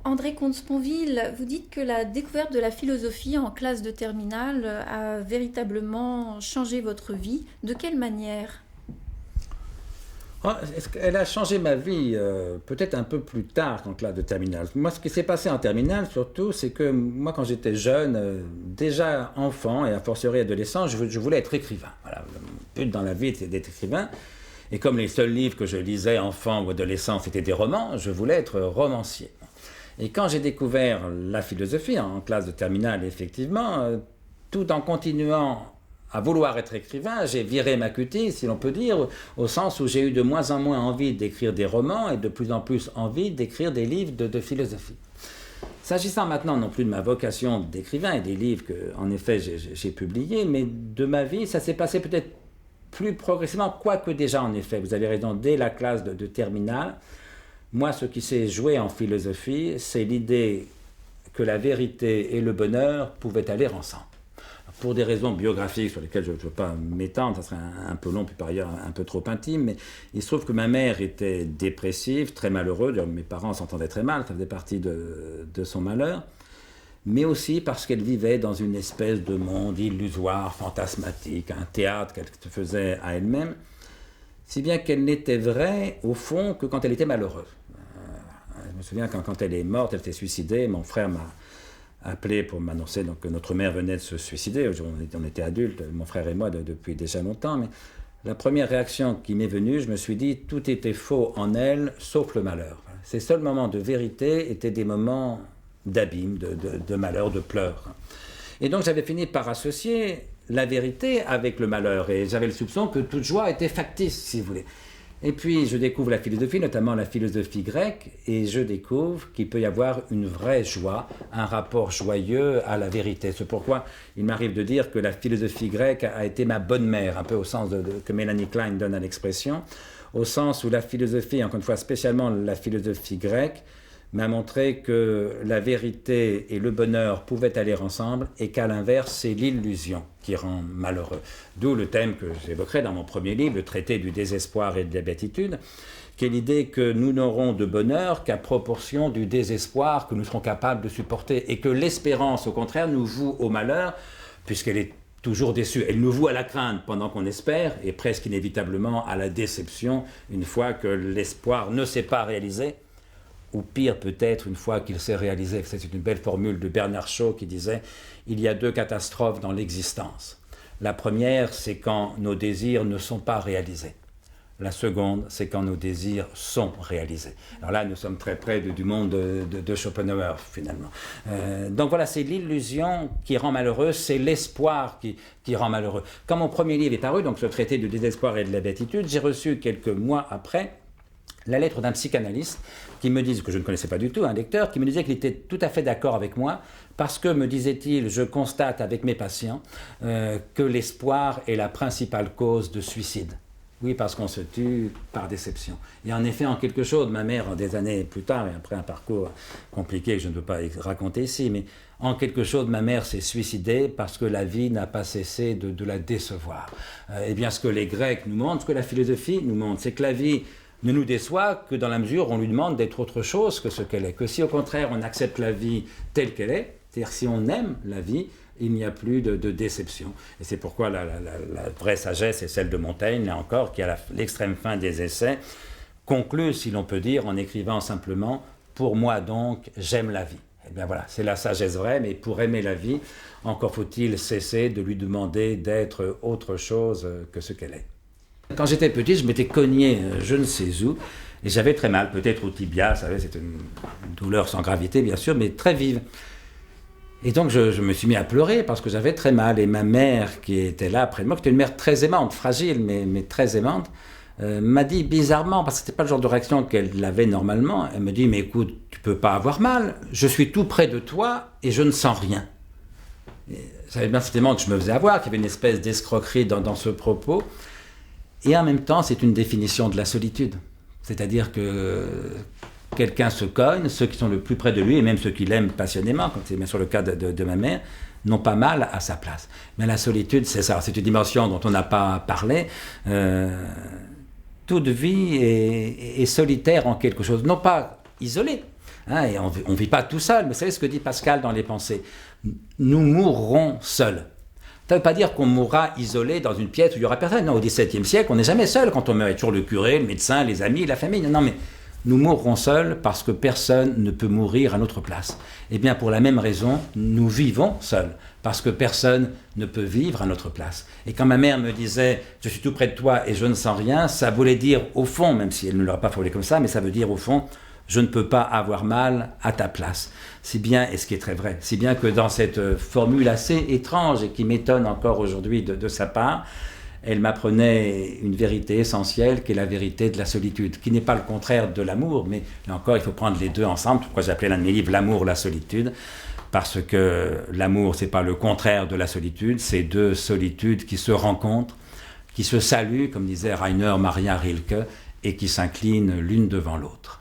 André Comte-Sponville, vous dites que la découverte de la philosophie en classe de terminale a véritablement changé votre vie. De quelle manière? Elle a changé ma vie peut-être un peu plus tard qu'en classe de terminale. Moi, ce qui s'est passé en terminale, surtout, c'est que moi, quand j'étais jeune, déjà enfant et a fortiori adolescent, je voulais être écrivain. Voilà, mon but dans la vie, c'était d'être écrivain. Et comme les seuls livres que je lisais enfant ou adolescent, c'était des romans, je voulais être romancier. Et quand j'ai découvert la philosophie en classe de terminale, effectivement, tout en continuant à vouloir être écrivain, j'ai viré ma cutie, si l'on peut dire, au sens où j'ai eu de moins en moins envie d'écrire des romans et de plus en plus envie d'écrire des livres de philosophie. S'agissant maintenant non plus de ma vocation d'écrivain et des livres que, en effet, j'ai publiés, mais de ma vie, ça s'est passé peut-être plus progressivement, quoique déjà, en effet, vous avez raison, dès la classe de terminale, moi, ce qui s'est joué en philosophie, c'est l'idée que la vérité et le bonheur pouvaient aller ensemble. Pour des raisons biographiques sur lesquelles je ne veux pas m'étendre, ça serait un peu long, puis par ailleurs un peu trop intime, mais il se trouve que ma mère était dépressive, très malheureuse, mes parents s'entendaient très mal, ça faisait partie de son malheur, mais aussi parce qu'elle vivait dans une espèce de monde illusoire, fantasmatique, un théâtre qu'elle se faisait à elle-même, si bien qu'elle n'était vraie, au fond, que quand elle était malheureuse. Je me souviens quand elle est morte, elle s'est suicidée, mon frère m'a appelé pour m'annoncer donc, que notre mère venait de se suicider. On était adultes, mon frère et moi, depuis déjà longtemps, mais la première réaction qui m'est venue, je me suis dit, tout était faux en elle, sauf le malheur. Ces seuls moments de vérité étaient des moments d'abîme, de malheur, de pleurs. Et donc j'avais fini par associer la vérité avec le malheur, et j'avais le soupçon que toute joie était factice, si vous voulez. Et puis je découvre la philosophie, notamment la philosophie grecque, et je découvre qu'il peut y avoir une vraie joie, un rapport joyeux à la vérité. C'est pourquoi il m'arrive de dire que la philosophie grecque a été ma bonne mère, un peu au sens que Mélanie Klein donne à l'expression, au sens où la philosophie, encore une fois spécialement la philosophie grecque, m'a montré que la vérité et le bonheur pouvaient aller ensemble et qu'à l'inverse, c'est l'illusion qui rend malheureux. D'où le thème que j'évoquerai dans mon premier livre, le traité du désespoir et de la béatitude, qui est l'idée que nous n'aurons de bonheur qu'à proportion du désespoir que nous serons capables de supporter et que l'espérance, au contraire, nous voue au malheur, puisqu'elle est toujours déçue. Elle nous voue à la crainte pendant qu'on espère et presque inévitablement à la déception une fois que l'espoir ne s'est pas réalisé, ou pire peut-être une fois qu'il s'est réalisé. C'est une belle formule de Bernard Shaw qui disait « Il y a deux catastrophes dans l'existence. La première, c'est quand nos désirs ne sont pas réalisés. La seconde, c'est quand nos désirs sont réalisés. » Alors là, nous sommes très près du monde de Schopenhauer, finalement. Donc voilà, c'est l'illusion qui rend malheureux, c'est l'espoir qui rend malheureux. Quand mon premier livre est paru, donc ce traité du désespoir et de la béatitude, j'ai reçu quelques mois après la lettre d'un psychanalyste qui me disait, que je ne connaissais pas du tout, un lecteur, qui me disait qu'il était tout à fait d'accord avec moi parce que, me disait-il, je constate avec mes patients que l'espoir est la principale cause de suicide. Oui, parce qu'on se tue par déception. Et en effet, en quelque chose, ma mère, des années plus tard, et après un parcours compliqué que je ne peux pas raconter ici, mais en quelque chose, ma mère s'est suicidée parce que la vie n'a pas cessé de la décevoir. Eh bien, ce que les Grecs nous montrent, ce que la philosophie nous montre, c'est que la vie ne nous déçoit que dans la mesure où on lui demande d'être autre chose que ce qu'elle est. Que si au contraire on accepte la vie telle qu'elle est, c'est-à-dire si on aime la vie, il n'y a plus de déception. Et c'est pourquoi la vraie sagesse est celle de Montaigne, là encore, qui à l'extrême fin des essais, conclut, si l'on peut dire, en écrivant simplement « Pour moi donc, j'aime la vie ». Eh bien voilà, c'est la sagesse vraie, mais pour aimer la vie, encore faut-il cesser de lui demander d'être autre chose que ce qu'elle est. Quand j'étais petit, je m'étais cogné je ne sais où, et j'avais très mal, peut-être au tibia, vous savez, c'était une douleur sans gravité, bien sûr, mais très vive. Et donc je me suis mis à pleurer parce que j'avais très mal, et ma mère, qui était là près de moi, qui était une mère très aimante, fragile, mais très aimante, m'a dit bizarrement, parce que ce n'était pas le genre de réaction qu'elle avait normalement, elle me dit « Mais écoute, tu ne peux pas avoir mal, je suis tout près de toi et je ne sens rien ». Je savais bien certainement que je me faisais avoir, qu'il y avait une espèce d'escroquerie dans ce propos. Et en même temps, c'est une définition de la solitude. C'est-à-dire que quelqu'un se cogne, ceux qui sont le plus près de lui, et même ceux qui l'aiment passionnément, comme c'est bien sûr le cas de ma mère, n'ont pas mal à sa place. Mais la solitude, c'est ça. C'est une dimension dont on n'a pas parlé. Toute vie est solitaire en quelque chose. Non pas isolée, hein, et on ne vit pas tout seul. Mais vous savez ce que dit Pascal dans les Pensées? Nous mourrons seuls. Ça ne veut pas dire qu'on mourra isolé dans une pièce où il n'y aura personne. Non, au XVIIe siècle, on n'est jamais seul quand on meurt. Il y a toujours le curé, le médecin, les amis, la famille. Non, mais nous mourrons seuls parce que personne ne peut mourir à notre place. Eh bien, pour la même raison, nous vivons seuls parce que personne ne peut vivre à notre place. Et quand ma mère me disait « je suis tout près de toi et je ne sens rien », ça voulait dire au fond, même si elle ne l'aurait pas formulé comme ça, mais ça veut dire au fond « je ne peux pas avoir mal à ta place ». Si bien, et ce qui est très vrai, si bien que dans cette formule assez étrange et qui m'étonne encore aujourd'hui de sa part, elle m'apprenait une vérité essentielle qui est la vérité de la solitude, qui n'est pas le contraire de l'amour, mais là encore il faut prendre les deux ensemble. Pourquoi j'ai appelé l'un de mes livres « L'amour, la solitude », parce que l'amour, c'est pas le contraire de la solitude, c'est deux solitudes qui se rencontrent, qui se saluent, comme disait Rainer Maria Rilke, et qui s'inclinent l'une devant l'autre.